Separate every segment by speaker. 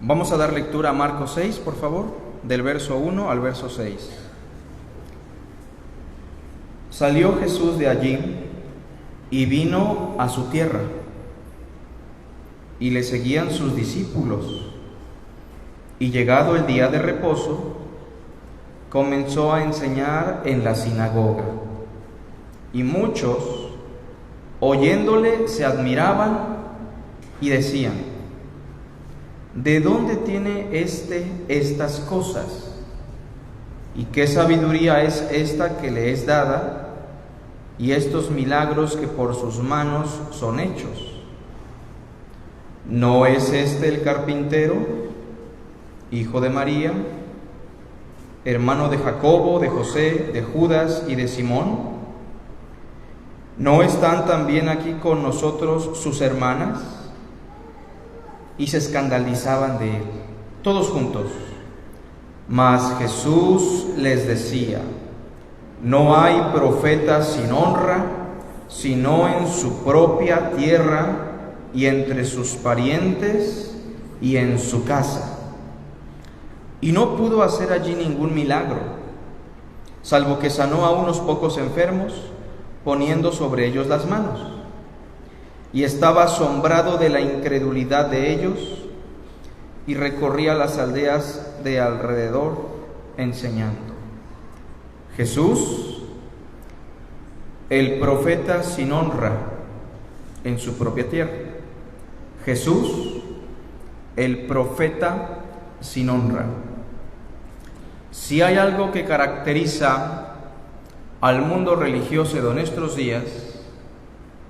Speaker 1: Vamos a dar lectura a Marcos 6, por favor, del verso 1 al verso 6. Salió Jesús de allí y vino a su tierra, y le seguían sus discípulos. Y llegado el día de reposo, comenzó a enseñar en la sinagoga. Y muchos, oyéndole, se admiraban y decían: ¿de dónde tiene estas cosas? ¿Y qué sabiduría es esta que le es dada? Y estos milagros que por sus manos son hechos. ¿No es este el carpintero, hijo de María, hermano de Jacobo, de José, de Judas y de Simón? ¿No están también aquí con nosotros sus hermanas? Y se escandalizaban de él, todos juntos. Mas Jesús les decía: no hay profeta sin honra, sino en su propia tierra y entre sus parientes y en su casa. Y no pudo hacer allí ningún milagro, salvo que sanó a unos pocos enfermos, poniendo sobre ellos las manos. Y estaba asombrado de la incredulidad de ellos, y recorría las aldeas de alrededor enseñando. Jesús, el profeta sin honra en su propia tierra. Jesús, el profeta sin honra. Si hay algo que caracteriza al mundo religioso de nuestros días,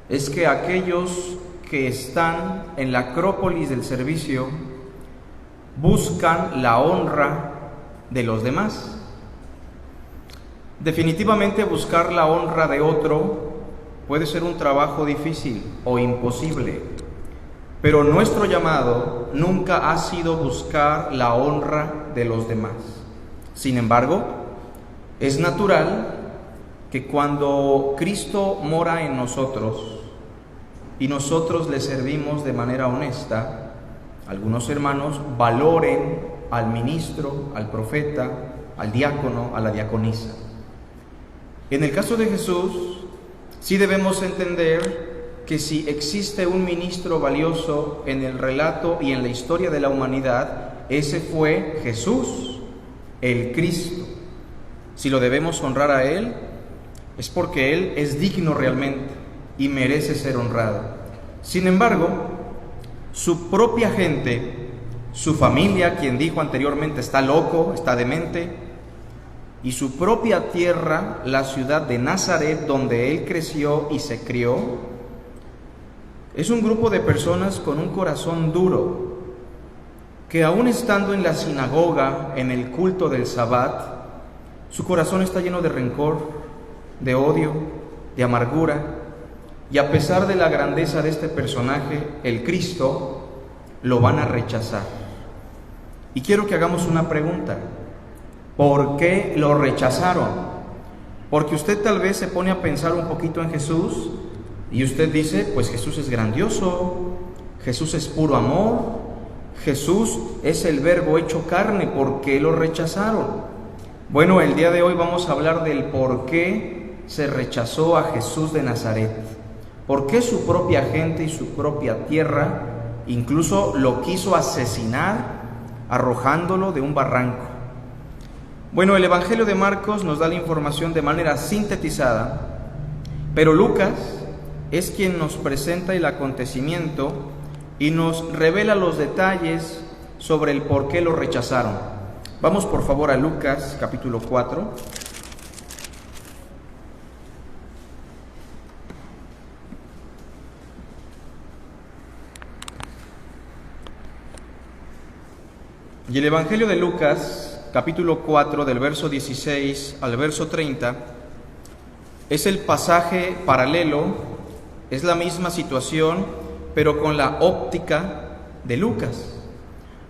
Speaker 1: es que aquellos que están en la acrópolis del servicio buscan la honra de los demás. Definitivamente buscar la honra de otro puede ser un trabajo difícil o imposible, pero nuestro llamado nunca ha sido buscar la honra de los demás. Sin embargo, es natural que cuando Cristo mora en nosotros y nosotros le servimos de manera honesta, algunos hermanos valoren al ministro, al profeta, al diácono, a la diaconisa. En el caso de Jesús, sí debemos entender que si existe un ministro valioso en el relato y en la historia de la humanidad, ese fue Jesús, el Cristo. Si lo debemos honrar a Él, es porque Él es digno realmente y merece ser honrado. Sin embargo, su propia gente, su familia, quien dijo anteriormente está loco, está demente, y su propia tierra, la ciudad de Nazaret, donde Él creció y se crió, es un grupo de personas con un corazón duro, que aún estando en la sinagoga, en el culto del Sabbat, su corazón está lleno de rencor, de odio, de amargura, y a pesar de la grandeza de este personaje, el Cristo, lo van a rechazar. Y quiero que hagamos una pregunta: ¿por qué lo rechazaron? Porque usted tal vez se pone a pensar un poquito en Jesús y usted dice, pues Jesús es grandioso, Jesús es puro amor, Jesús es el verbo hecho carne, ¿por qué lo rechazaron? Bueno, el día de hoy vamos a hablar del por qué se rechazó a Jesús de Nazaret, por qué su propia gente y su propia tierra incluso lo quiso asesinar arrojándolo de un barranco. Bueno, el Evangelio de Marcos nos da la información de manera sintetizada, pero Lucas es quien nos presenta el acontecimiento y nos revela los detalles sobre el por qué lo rechazaron. Vamos por favor a Lucas capítulo 4. Y el Evangelio de Lucas, capítulo 4, del verso 16 al verso 30, es el pasaje paralelo, es la misma situación, pero con la óptica de Lucas.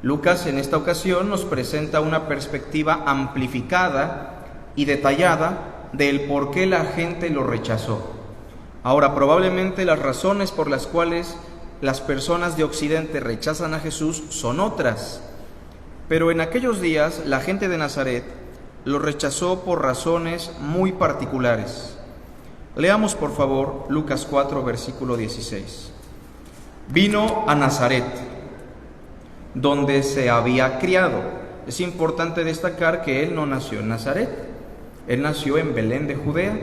Speaker 1: Lucas en esta ocasión nos presenta una perspectiva amplificada y detallada del por qué la gente lo rechazó. Ahora, probablemente las razones por las cuales las personas de Occidente rechazan a Jesús son otras, Pero en aquellos días la gente de Nazaret lo rechazó por razones muy particulares. Leamos por favor Lucas 4, versículo 16. Vino a Nazaret, donde se había criado. Es importante destacar que él no nació en Nazaret, él nació en Belén de Judea,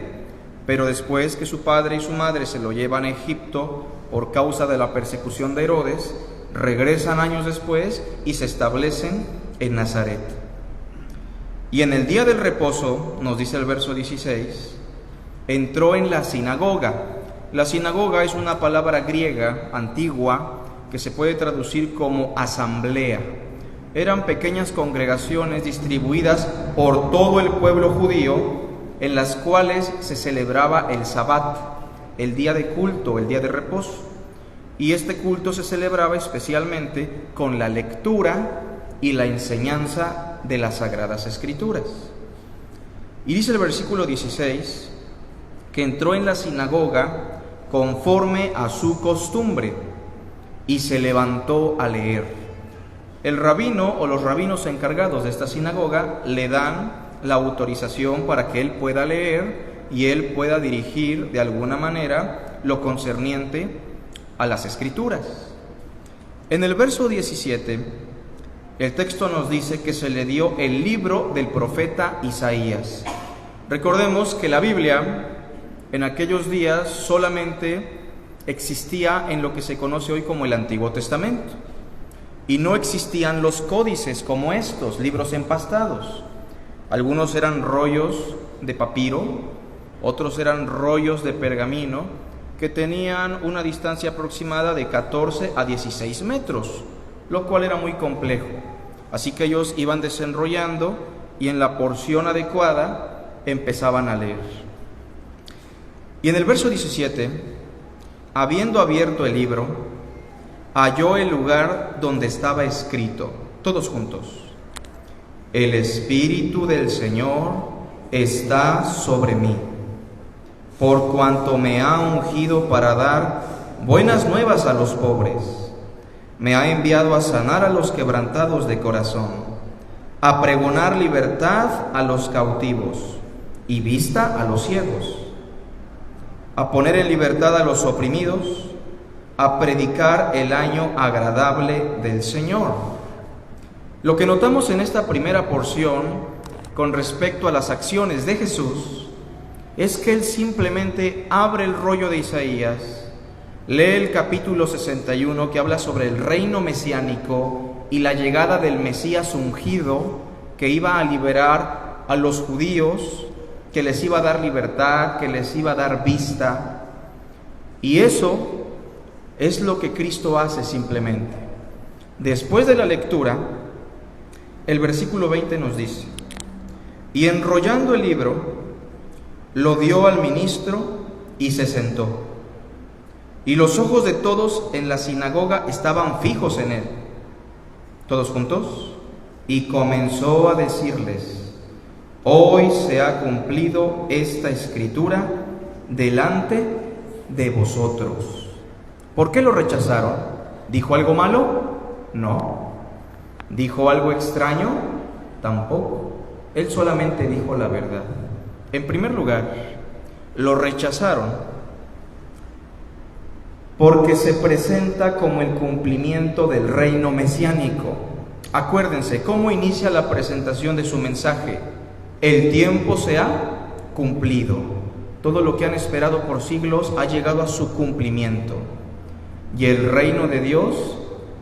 Speaker 1: pero después que su padre y su madre se lo llevan a Egipto por causa de la persecución de Herodes, regresan años después y se establecen en Nazaret. Y en el día del reposo, nos dice el verso 16, entró en la sinagoga. La sinagoga es una palabra griega antigua que se puede traducir como asamblea. Eran pequeñas congregaciones distribuidas por todo el pueblo judío, en las cuales se celebraba el Sabbat, el día de culto, el día de reposo. Y este culto se celebraba especialmente con la lectura y la enseñanza de las Sagradas Escrituras. Y dice el versículo 16 que entró en la sinagoga conforme a su costumbre y se levantó a leer. El rabino o los rabinos encargados de esta sinagoga le dan la autorización para que él pueda leer y él pueda dirigir de alguna manera lo concerniente a las Escrituras. En el verso 17, el texto nos dice que se le dio el libro del profeta Isaías. Recordemos que la Biblia en aquellos días solamente existía en lo que se conoce hoy como el Antiguo Testamento, y no existían los códices como estos, libros empastados. Algunos eran rollos de papiro, otros eran rollos de pergamino que tenían una distancia aproximada de 14 a 16 metros, lo cual era muy complejo. Así que ellos iban desenrollando y en la porción adecuada empezaban a leer. Y en el verso 17, habiendo abierto el libro, halló el lugar donde estaba escrito, todos juntos: el Espíritu del Señor está sobre mí, por cuanto me ha ungido para dar buenas nuevas a los pobres. Me ha enviado a sanar a los quebrantados de corazón, a pregonar libertad a los cautivos y vista a los ciegos, a poner en libertad a los oprimidos, a predicar el año agradable del Señor. Lo que notamos en esta primera porción con respecto a las acciones de Jesús es que Él simplemente abre el rollo de Isaías, lee el capítulo 61 que habla sobre el reino mesiánico y la llegada del Mesías ungido que iba a liberar a los judíos, que les iba a dar libertad, que les iba a dar vista. Y eso es lo que Cristo hace simplemente. Después de la lectura, el versículo 20 nos dice: y enrollando el libro, lo dio al ministro y se sentó. Y los ojos de todos en la sinagoga estaban fijos en él. ¿Todos juntos? Y comenzó a decirles: hoy se ha cumplido esta escritura delante de vosotros. ¿Por qué lo rechazaron? ¿Dijo algo malo? No. ¿Dijo algo extraño? Tampoco. Él solamente dijo la verdad. En primer lugar, lo rechazaron porque se presenta como el cumplimiento del reino mesiánico. Acuérdense, ¿cómo inicia la presentación de su mensaje? El tiempo se ha cumplido. Todo lo que han esperado por siglos ha llegado a su cumplimiento. Y el reino de Dios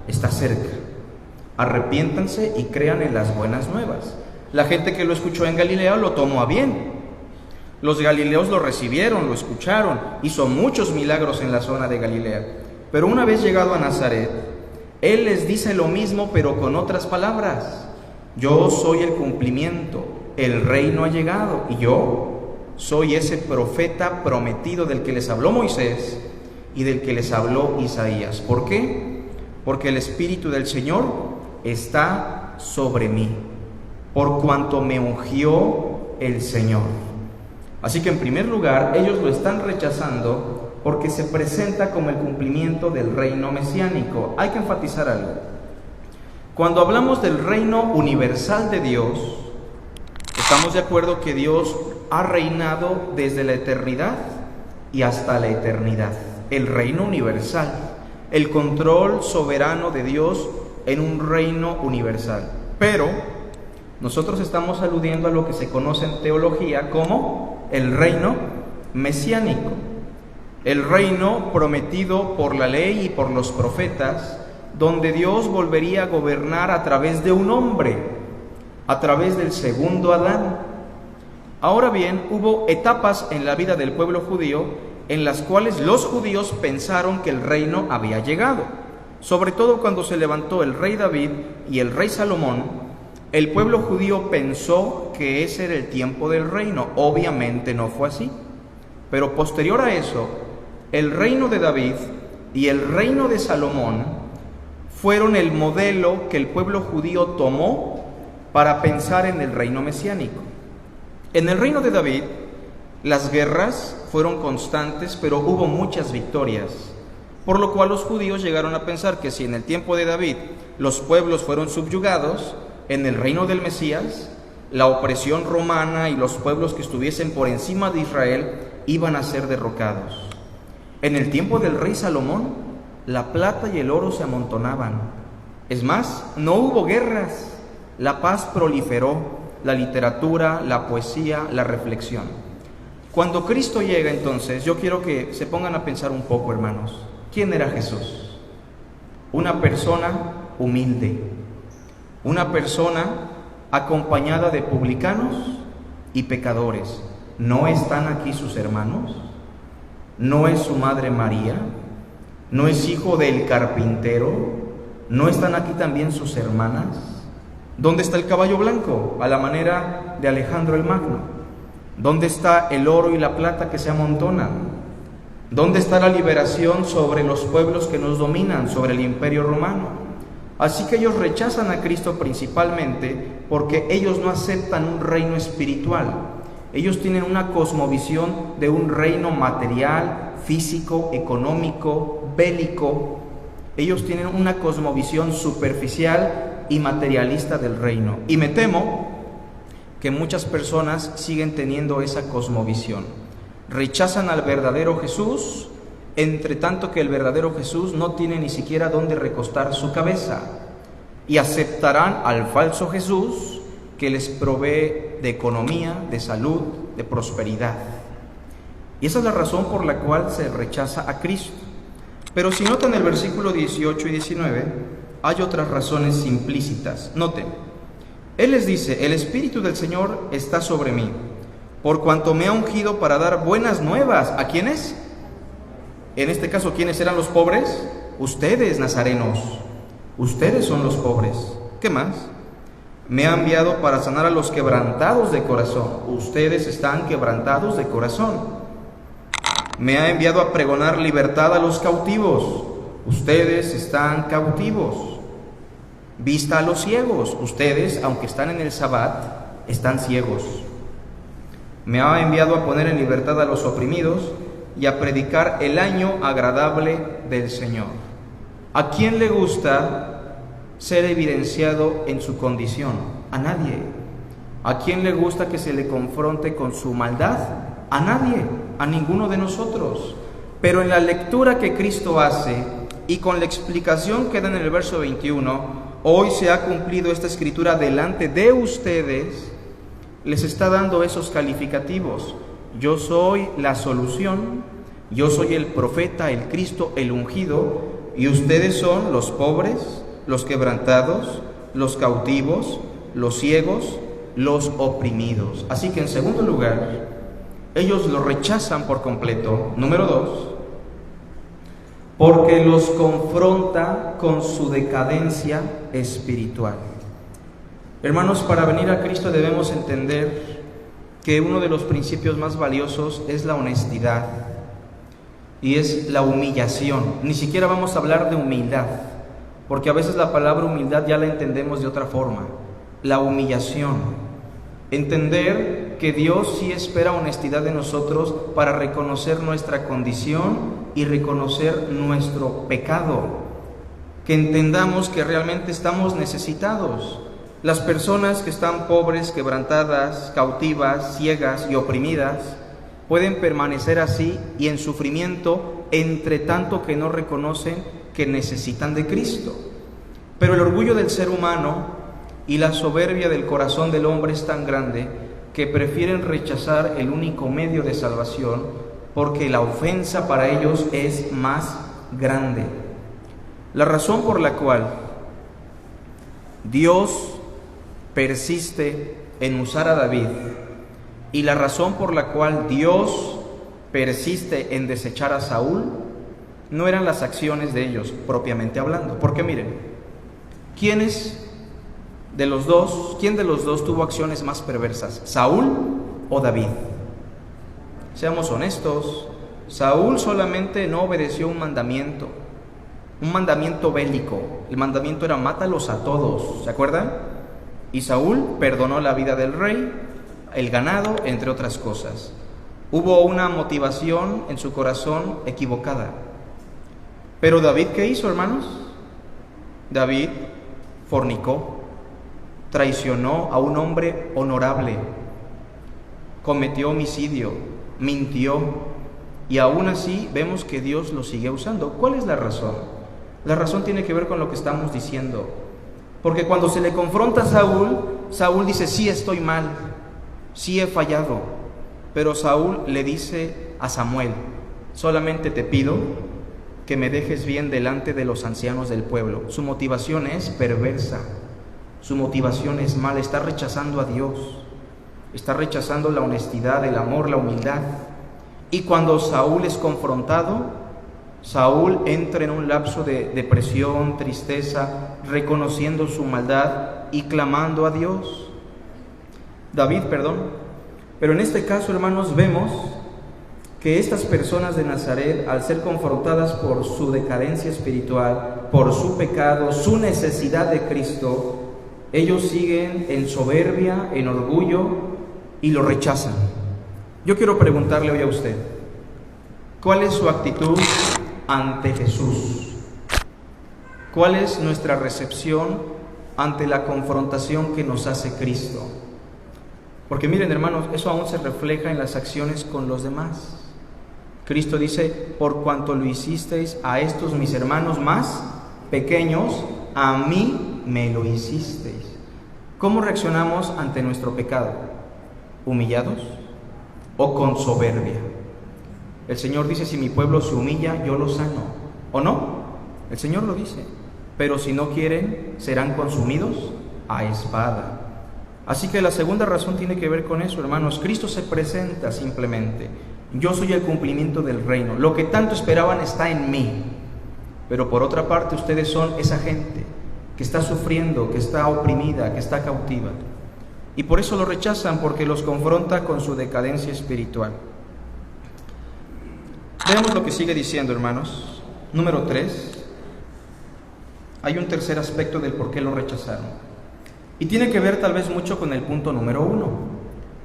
Speaker 1: está cerca. Arrepiéntanse y crean en las buenas nuevas. La gente que lo escuchó en Galilea lo tomó a bien. Los galileos lo recibieron, lo escucharon, hizo muchos milagros en la zona de Galilea. Pero una vez llegado a Nazaret, Él les dice lo mismo, pero con otras palabras. Yo soy el cumplimiento, el reino ha llegado, y yo soy ese profeta prometido del que les habló Moisés y del que les habló Isaías. ¿Por qué? Porque el Espíritu del Señor está sobre mí, por cuanto me ungió el Señor. Así que en primer lugar, ellos lo están rechazando porque se presenta como el cumplimiento del reino mesiánico. Hay que enfatizar algo. Cuando hablamos del reino universal de Dios, estamos de acuerdo que Dios ha reinado desde la eternidad y hasta la eternidad. El reino universal, el control soberano de Dios en un reino universal. Pero nosotros estamos aludiendo a lo que se conoce en teología como el reino mesiánico, el reino prometido por la ley y por los profetas, donde Dios volvería a gobernar a través de un hombre, a través del segundo Adán. Ahora bien, hubo etapas en la vida del pueblo judío en las cuales los judíos pensaron que el reino había llegado. Sobre todo cuando se levantó el rey David y el rey Salomón, el pueblo judío pensó que ese era el tiempo del reino. Obviamente no fue así. Pero posterior a eso, el reino de David y el reino de Salomón fueron el modelo que el pueblo judío tomó para pensar en el reino mesiánico. En el reino de David, las guerras fueron constantes, pero hubo muchas victorias, por lo cual los judíos llegaron a pensar que si en el tiempo de David los pueblos fueron subyugados, en el reino del Mesías, la opresión romana y los pueblos que estuviesen por encima de Israel iban a ser derrocados. En el tiempo del rey Salomón, la plata y el oro se amontonaban. Es más, no hubo guerras, la paz proliferó, la literatura, la poesía, la reflexión. Cuando Cristo llega entonces, yo quiero que se pongan a pensar un poco, hermanos. ¿Quién era Jesús? Una persona humilde, una persona acompañada de publicanos y pecadores. ¿No están aquí sus hermanos? ¿No es su madre María? ¿No es hijo del carpintero? ¿No están aquí también sus hermanas? ¿Dónde está el caballo blanco? A la manera de Alejandro el Magno. ¿Dónde está el oro y la plata que se amontonan? ¿Dónde está la liberación sobre los pueblos que nos dominan, sobre el imperio romano? Así que ellos rechazan a Cristo principalmente porque ellos no aceptan un reino espiritual. Ellos tienen una cosmovisión de un reino material, físico, económico, bélico. Ellos tienen una cosmovisión superficial y materialista del reino. Y me temo que muchas personas siguen teniendo esa cosmovisión. Rechazan al verdadero Jesús, entre tanto que el verdadero Jesús no tiene ni siquiera dónde recostar su cabeza. Y aceptarán al falso Jesús que les provee de economía, de salud, de prosperidad. Y esa es la razón por la cual se rechaza a Cristo. Pero si notan el versículo 18 y 19, hay otras razones implícitas. Noten, Él les dice: el Espíritu del Señor está sobre mí, por cuanto me ha ungido para dar buenas nuevas. ¿A quiénes? En este caso, ¿quiénes eran los pobres? Ustedes, nazarenos. Ustedes son los pobres. ¿Qué más? Me ha enviado para sanar a los quebrantados de corazón. Ustedes están quebrantados de corazón. Me ha enviado a pregonar libertad a los cautivos. Ustedes están cautivos. Vista a los ciegos. Ustedes, aunque están en el Sabbat, están ciegos. Me ha enviado a poner en libertad a los oprimidos y a predicar el año agradable del Señor. ¿A quién le gusta ser evidenciado en su condición? A nadie. ¿A quién le gusta que se le confronte con su maldad? A nadie, a ninguno de nosotros. Pero en la lectura que Cristo hace y con la explicación que da en el verso 21, hoy se ha cumplido esta escritura delante de ustedes, les está dando esos calificativos. Yo soy la solución, yo soy el profeta, el Cristo, el ungido, y ustedes son los pobres, los quebrantados, los cautivos, los ciegos, los oprimidos. Así que en segundo lugar, ellos lo rechazan por completo. Número 2, porque los confronta con su decadencia espiritual. Hermanos, para venir a Cristo debemos entender que uno de los principios más valiosos es la honestidad y es la humillación. Ni siquiera vamos a hablar de humildad, porque a veces la palabra humildad ya la entendemos de otra forma. La humillación. Entender que Dios sí espera honestidad de nosotros para reconocer nuestra condición y reconocer nuestro pecado. que entendamos que realmente estamos necesitados. Las personas que están pobres, quebrantadas, cautivas, ciegas y oprimidas, pueden permanecer así y en sufrimiento, entre tanto que no reconocen que necesitan de Cristo. Pero el orgullo del ser humano y la soberbia del corazón del hombre es tan grande que prefieren rechazar el único medio de salvación porque la ofensa para ellos es más grande. La razón por la cual Dios persiste en usar a David y la razón por la cual Dios persiste en desechar a Saúl no eran las acciones de ellos propiamente hablando. Porque miren, ¿quién de los dos tuvo acciones más perversas? ¿Saúl o David? Seamos honestos, Saúl solamente no obedeció un mandamiento bélico. El mandamiento era mátalos a todos, ¿se acuerdan? Y Saúl perdonó la vida del rey, el ganado, entre otras cosas. Hubo una motivación en su corazón equivocada. Pero David, ¿qué hizo, hermanos? David fornicó, traicionó a un hombre honorable, cometió homicidio, mintió, y aún así vemos que Dios lo sigue usando. ¿Cuál es la razón? La razón tiene que ver con lo que estamos diciendo. Porque cuando se le confronta a Saúl, Saúl dice: sí, estoy mal, sí he fallado. Pero Saúl le dice a Samuel: solamente te pido que me dejes bien delante de los ancianos del pueblo. Su motivación es perversa, su motivación es mala, está rechazando a Dios, está rechazando la honestidad, el amor, la humildad. Y cuando Saúl es confrontado, Saúl entra en un lapso de depresión, tristeza, reconociendo su maldad y clamando a Dios. Pero en este caso, hermanos, vemos que estas personas de Nazaret, al ser confrontadas por su decadencia espiritual, por su pecado, su necesidad de Cristo, ellos siguen en soberbia, en orgullo y lo rechazan. Yo quiero preguntarle hoy a usted, ¿cuál es su actitud ante Jesús? ¿Cuál es nuestra recepción ante la confrontación que nos hace Cristo? Porque miren, hermanos, eso aún se refleja en las acciones con los demás. Cristo dice: por cuanto lo hicisteis a estos mis hermanos más pequeños, a mí me lo hicisteis. ¿Cómo reaccionamos ante nuestro pecado? ¿Humillados o con soberbia? El Señor dice: si mi pueblo se humilla, yo lo sano. ¿O no? El Señor lo dice. Pero si no quieren, serán consumidos a espada. Así que la segunda razón tiene que ver con eso, hermanos. Cristo se presenta simplemente: yo soy el cumplimiento del reino. Lo que tanto esperaban está en mí. Pero por otra parte, ustedes son esa gente que está sufriendo, que está oprimida, que está cautiva. Y por eso lo rechazan, porque los confronta con su decadencia espiritual. Veamos lo que sigue diciendo, hermanos. Número 3. Hay un tercer aspecto del por qué lo rechazaron. Y tiene que ver tal vez mucho con el punto número 1.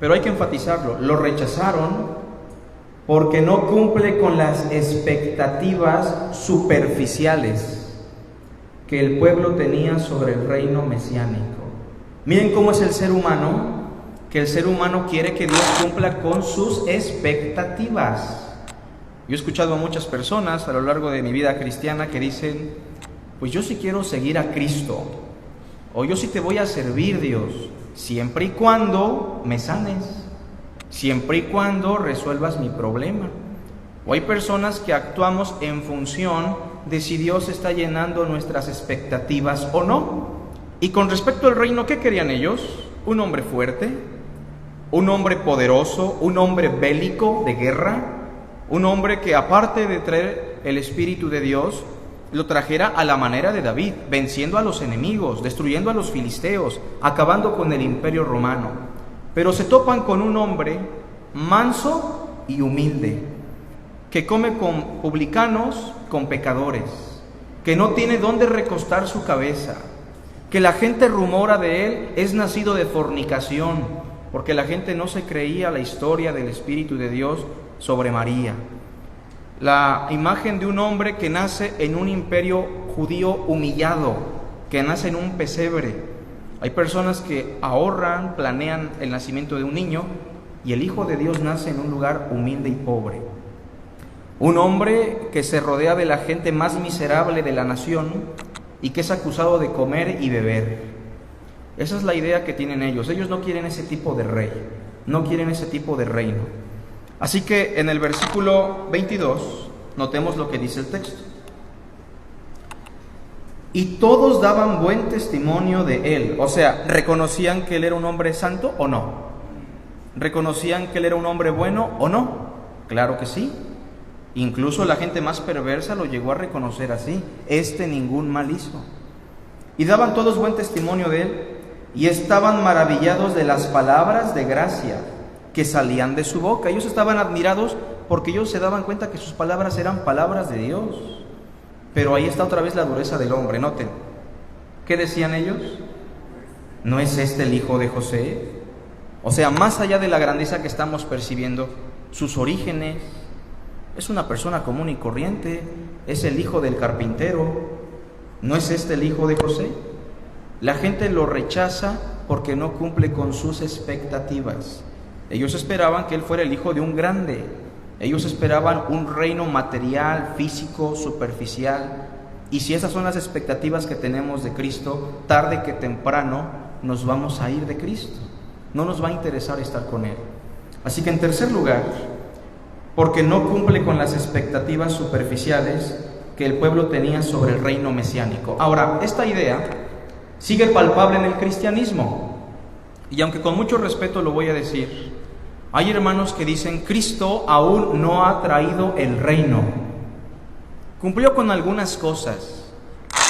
Speaker 1: Pero hay que enfatizarlo. Lo rechazaron porque no cumple con las expectativas superficiales que el pueblo tenía sobre el reino mesiánico. Miren cómo es el ser humano, que el ser humano quiere que Dios cumpla con sus expectativas. Yo he escuchado a muchas personas a lo largo de mi vida cristiana que dicen: pues yo sí quiero seguir a Cristo, o yo sí te voy a servir, Dios, siempre y cuando me sanes, siempre y cuando resuelvas mi problema. O hay personas que actuamos en función de si Dios está llenando nuestras expectativas o no. Y con respecto al reino, ¿qué querían ellos? Un hombre fuerte, un hombre poderoso, un hombre bélico de guerra, un hombre que, aparte de traer el Espíritu de Dios, lo trajera a la manera de David, venciendo a los enemigos, destruyendo a los filisteos, acabando con el imperio romano. Pero se topan con un hombre manso y humilde, que come con publicanos, con pecadores, que no tiene dónde recostar su cabeza, que la gente rumora de él es nacido de fornicación, porque la gente no se creía la historia del Espíritu de Dios sobre María. La imagen de un hombre que nace en un imperio judío humillado que nace en un pesebre. Hay personas que ahorran, planean el nacimiento de un niño, y el Hijo de Dios nace en un lugar humilde y pobre. Un hombre que se rodea de la gente más miserable de la nación y que es acusado de comer y beber. Esa es la idea que tienen ellos. Ellos no quieren ese tipo de rey, no quieren ese tipo de reino. Así que en el versículo 22, notemos lo que dice el texto. Y todos daban buen testimonio de él. O sea, ¿reconocían que él era un hombre santo o no? ¿Reconocían que él era un hombre bueno o no? Claro que sí. Incluso la gente más perversa lo llegó a reconocer así. Ningún mal hizo. Y daban todos buen testimonio de él, y estaban maravillados de las palabras de gracia que salían de su boca. Ellos estaban admirados porque ellos se daban cuenta que sus palabras eran palabras de Dios. Pero ahí está otra vez la dureza del hombre. Noten, ¿qué decían ellos? ¿No es este el hijo de José? O sea, más allá de la grandeza que estamos percibiendo, sus orígenes, es una persona común y corriente, es el hijo del carpintero. ¿No es este el hijo de José? La gente lo rechaza porque no cumple con sus expectativas. Ellos esperaban que él fuera el hijo de un grande. Ellos esperaban un reino material, físico, superficial. Y si esas son las expectativas que tenemos de Cristo, tarde que temprano nos vamos a ir de Cristo. No nos va a interesar estar con Él. Así que en tercer lugar, porque no cumple con las expectativas superficiales que el pueblo tenía sobre el reino mesiánico. Ahora, esta idea sigue palpable en el cristianismo. Y aunque con mucho respeto lo voy a decir, hay hermanos que dicen: Cristo aún no ha traído el reino. Cumplió con algunas cosas,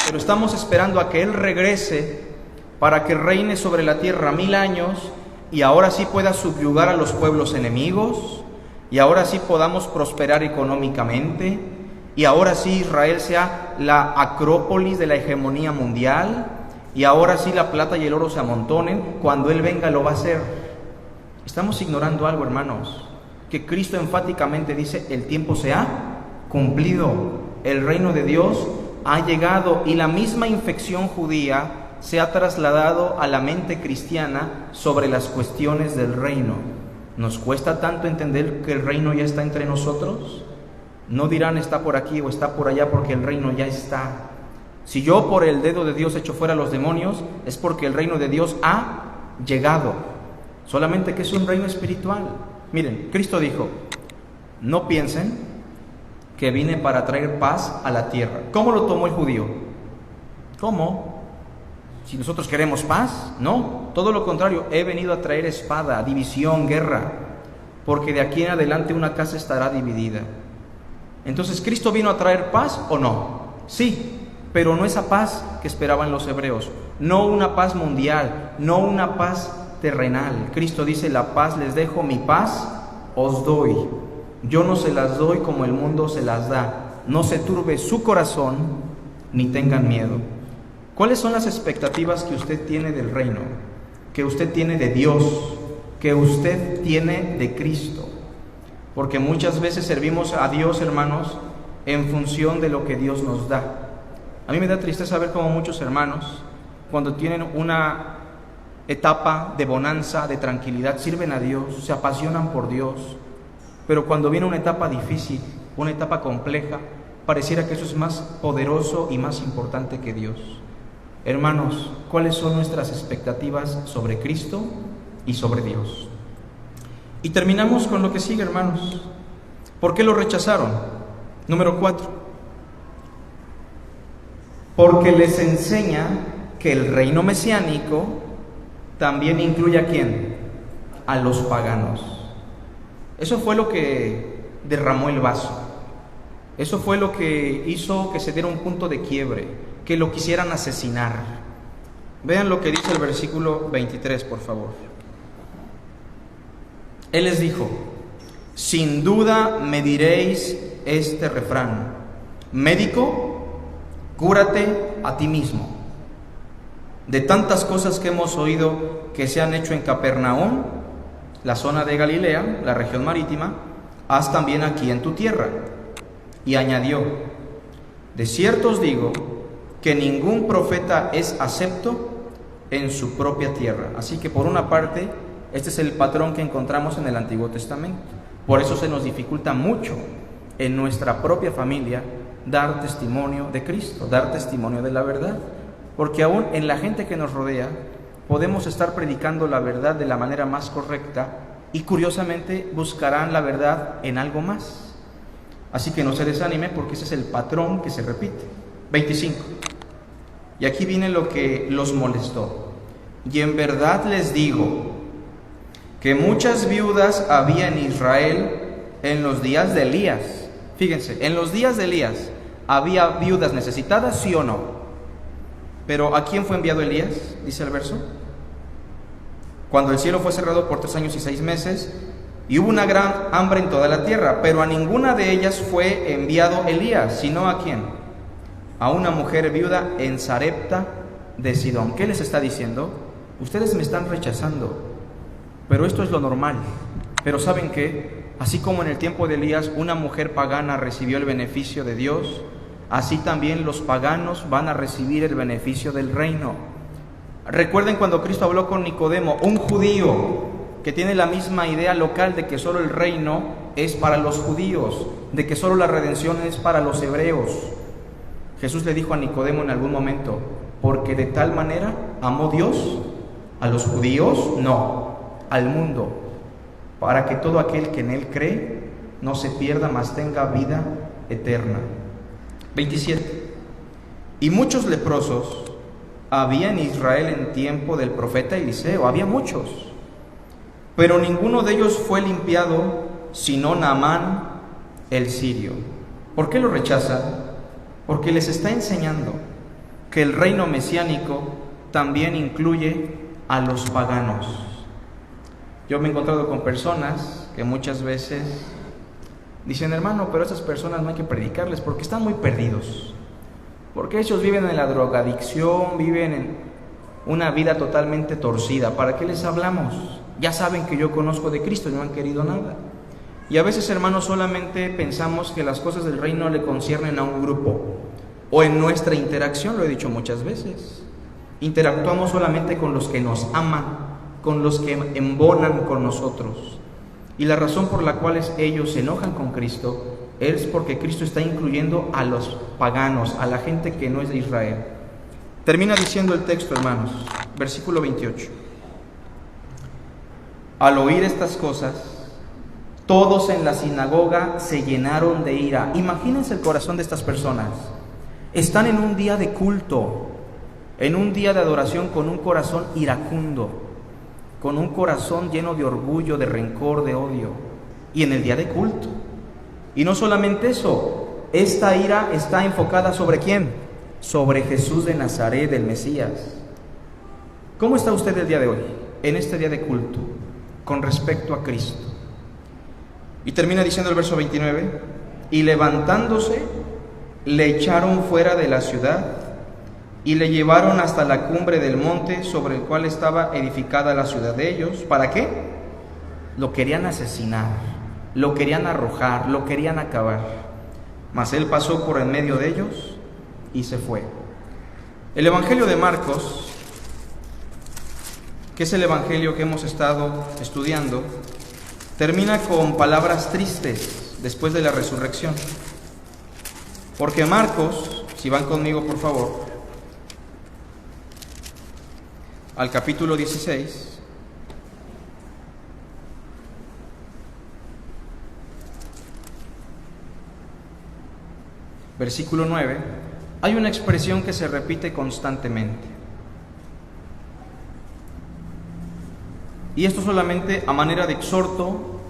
Speaker 1: pero estamos esperando a que Él regrese para que reine sobre la tierra 1000 años y ahora sí pueda subyugar a los pueblos enemigos, y ahora sí podamos prosperar económicamente, y ahora sí Israel sea la acrópolis de la hegemonía mundial, y ahora sí la plata y el oro se amontonen. Cuando Él venga lo va a hacer. Estamos ignorando algo, hermanos, que Cristo enfáticamente dice: el tiempo se ha cumplido, el reino de Dios ha llegado, y la misma infección judía se ha trasladado a la mente cristiana sobre las cuestiones del reino. ¿Nos cuesta tanto entender que el reino ya está entre nosotros? No dirán está por aquí o está por allá, porque el reino ya está. Si yo por el dedo de Dios echo fuera a los demonios, es porque el reino de Dios ha llegado. Solamente que es un reino espiritual. Miren, Cristo dijo: no piensen que vine para traer paz a la tierra. ¿Cómo lo tomó el judío? ¿Cómo? Si nosotros queremos paz, no, todo lo contrario, he venido a traer espada, división, guerra, porque de aquí en adelante una casa estará dividida. Entonces, ¿Cristo vino a traer paz o no? Sí, pero no esa paz que esperaban los hebreos, no una paz mundial, no una paz terrenal. Cristo dice: la paz les dejo, mi paz os doy. Yo no se las doy como el mundo se las da. No se turbe su corazón, ni tengan miedo. ¿Cuáles son las expectativas que usted tiene del reino, que usted tiene de Dios, que usted tiene de Cristo? Porque muchas veces servimos a Dios, hermanos, en función de lo que Dios nos da. A mí me da tristeza ver cómo muchos hermanos, cuando tienen una etapa de bonanza, de tranquilidad, sirven a Dios, se apasionan por Dios, pero cuando viene una etapa difícil, una etapa compleja, pareciera que eso es más poderoso y más importante que Dios. Hermanos, ¿cuáles son nuestras expectativas sobre Cristo y sobre Dios? Y terminamos con lo que sigue, hermanos. ¿Por qué lo rechazaron? Número 4. Porque les enseña que el reino mesiánico también incluye ¿a quién? A los paganos. Eso fue lo que derramó el vaso. Eso fue lo que hizo que se diera un punto de quiebre, que lo quisieran asesinar. Vean lo que dice el versículo 23, por favor. Él les dijo: sin duda me diréis este refrán: médico, cúrate a ti mismo. De tantas cosas que hemos oído que se han hecho en Capernaum, la zona de Galilea, la región marítima, haz también aquí en tu tierra. Y añadió: de cierto os digo que ningún profeta es acepto en su propia tierra. Así que por una parte, este es el patrón que encontramos en el Antiguo Testamento. Por eso se nos dificulta mucho en nuestra propia familia dar testimonio de Cristo, dar testimonio de la verdad. Porque aún en la gente que nos rodea podemos estar predicando la verdad de la manera más correcta y curiosamente buscarán la verdad en algo más. Así que no se desanime porque ese es el patrón que se repite. 25. Y aquí viene lo que los molestó. Y en verdad les digo que muchas viudas había en Israel en los días de Elías. Fíjense, en los días de Elías había viudas necesitadas, ¿sí o no? Pero ¿a quién fue enviado Elías? Dice el verso. Cuando el cielo fue cerrado por 3 años y 6 meses, y hubo una gran hambre en toda la tierra, pero a ninguna de ellas fue enviado Elías, sino ¿a quién? A una mujer viuda en Sarepta de Sidón. ¿Qué les está diciendo? Ustedes me están rechazando, pero esto es lo normal. Pero ¿saben qué? Así como en el tiempo de Elías una mujer pagana recibió el beneficio de Dios, así también los paganos van a recibir el beneficio del reino. Recuerden cuando Cristo habló con Nicodemo, un judío que tiene la misma idea local de que solo el reino es para los judíos, de que solo la redención es para los hebreos. Jesús le dijo a Nicodemo en algún momento, porque de tal manera amó Dios a los judíos, no, al mundo, para que todo aquel que en él cree no se pierda, mas tenga vida eterna. 27. Y muchos leprosos había en Israel en tiempo del profeta Eliseo, había muchos, pero ninguno de ellos fue limpiado, sino Naamán el sirio. ¿Por qué lo rechazan? Porque les está enseñando que el reino mesiánico también incluye a los paganos. Yo me he encontrado con personas que muchas veces dicen, hermano, pero a esas personas no hay que predicarles porque están muy perdidos. Porque ellos viven en la drogadicción, viven en una vida totalmente torcida. ¿Para qué les hablamos? Ya saben que yo conozco de Cristo y no han querido nada. Y a veces, hermanos, solamente pensamos que las cosas del reino le conciernen a un grupo. O en nuestra interacción, lo he dicho muchas veces, interactuamos solamente con los que nos aman, con los que embonan con nosotros. Y la razón por la cual ellos se enojan con Cristo es porque Cristo está incluyendo a los paganos, a la gente que no es de Israel. Termina diciendo el texto, hermanos, versículo 28. Al oír estas cosas, todos en la sinagoga se llenaron de ira. Imagínense el corazón de estas personas. Están en un día de culto, en un día de adoración con un corazón iracundo, con un corazón lleno de orgullo, de rencor, de odio, y en el día de culto. Y no solamente eso, esta ira está enfocada ¿sobre quién? Sobre Jesús de Nazaret, el Mesías. ¿Cómo está usted el día de hoy, en este día de culto, con respecto a Cristo? Y termina diciendo el verso 29, y levantándose, le echaron fuera de la ciudad y le llevaron hasta la cumbre del monte sobre el cual estaba edificada la ciudad de ellos. ¿Para qué? Lo querían asesinar, lo querían arrojar, lo querían acabar. Mas él pasó por en medio de ellos y se fue. El Evangelio de Marcos, que es el Evangelio que hemos estado estudiando, termina con palabras tristes después de la resurrección. Porque Marcos, si van conmigo por favor, al capítulo 16, versículo 9, hay una expresión que se repite constantemente. Y esto solamente a manera de exhorto,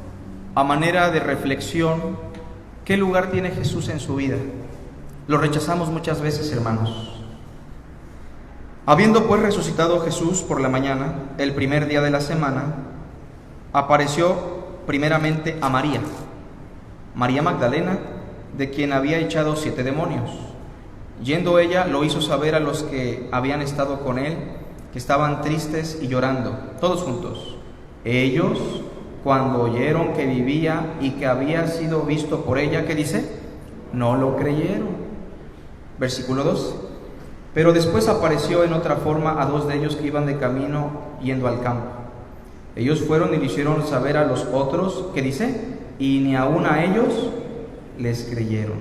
Speaker 1: a manera de reflexión. ¿Qué lugar tiene Jesús en su vida? Lo rechazamos muchas veces, hermanos. Habiendo pues resucitado Jesús por la mañana, el primer día de la semana, apareció primeramente a María, María Magdalena, de quien había echado 7 demonios. Yendo ella, lo hizo saber a los que habían estado con él, que estaban tristes y llorando, todos juntos. Ellos, cuando oyeron que vivía y que había sido visto por ella, ¿qué dice? No lo creyeron. Versículo 2. Pero después apareció en otra forma a 2 de ellos que iban de camino yendo al campo. Ellos fueron y le hicieron saber a los otros, ¿qué dice? Y ni aun a ellos les creyeron.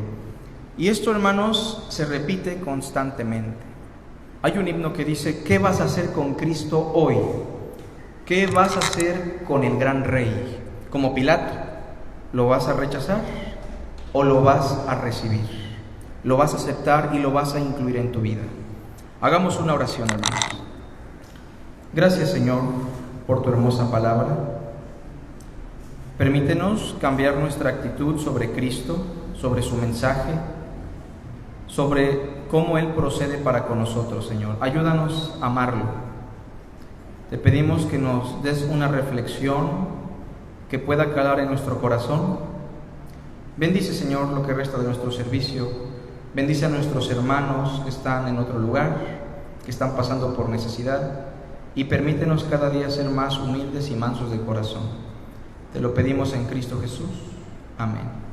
Speaker 1: Y esto, hermanos, se repite constantemente. Hay un himno que dice, ¿qué vas a hacer con Cristo hoy? ¿Qué vas a hacer con el gran Rey? Como Pilato, ¿lo vas a rechazar o lo vas a recibir? Lo vas a aceptar y lo vas a incluir en tu vida. Hagamos una oración, hermanos. Gracias, Señor, por tu hermosa palabra. Permítenos cambiar nuestra actitud sobre Cristo, sobre su mensaje, sobre cómo Él procede para con nosotros, Señor. Ayúdanos a amarlo. Te pedimos que nos des una reflexión que pueda calar en nuestro corazón. Bendice, Señor, lo que resta de nuestro servicio. Bendice a nuestros hermanos que están en otro lugar, que están pasando por necesidad, y permítenos cada día ser más humildes y mansos de corazón. Te lo pedimos en Cristo Jesús. Amén.